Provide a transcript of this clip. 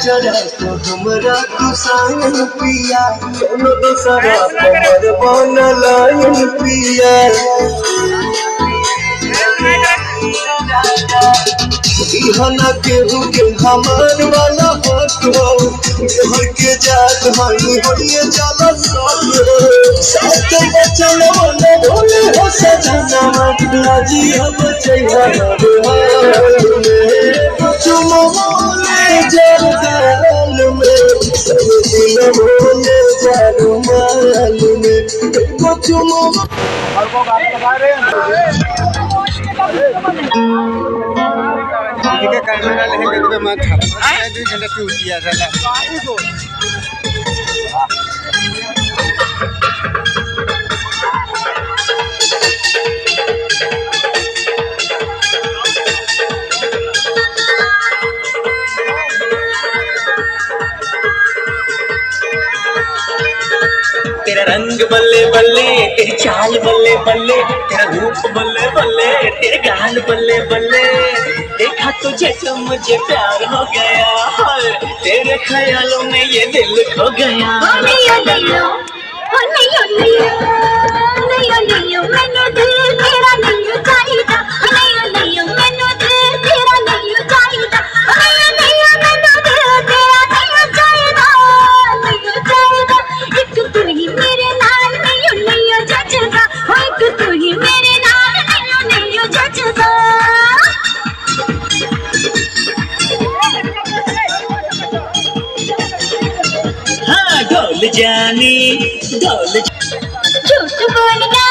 हमरा तू सायन पिया कोनो दोसरा कमर बनलायन पिया इहना केहू के हमार वाला बात हो घर के जात हानि होइए जाला साथ बचल वाला भोले हो सजना लाजी अब चैहा चुमो मोले जरदाल में सब दिन मोले जारुमाल में चुमो और वो गाड़ी लगा रहे हैं ठीक है कैमरा लेके तो मैं 2 घंटा टूट गया साला तेरा रंग बल्ले बल्ले तेरी चाल बल्ले बल्ले तेरा रूप बल्ले बल्ले तेरे गाल बल्ले बल्ले देखा तुझे तो मुझे प्यार हो गया तेरे ख्यालों में ये दिल खो गया मैंने दिल तेरा नहीं चाहिदा मैंने दिल तेरा नहीं चाहिदा एक तू ही मेरे नाल नहीं जचदा एक तू ही मेरे नाल नहीं जचदा हाँ ढोल जानी ढोल झूठ बोलना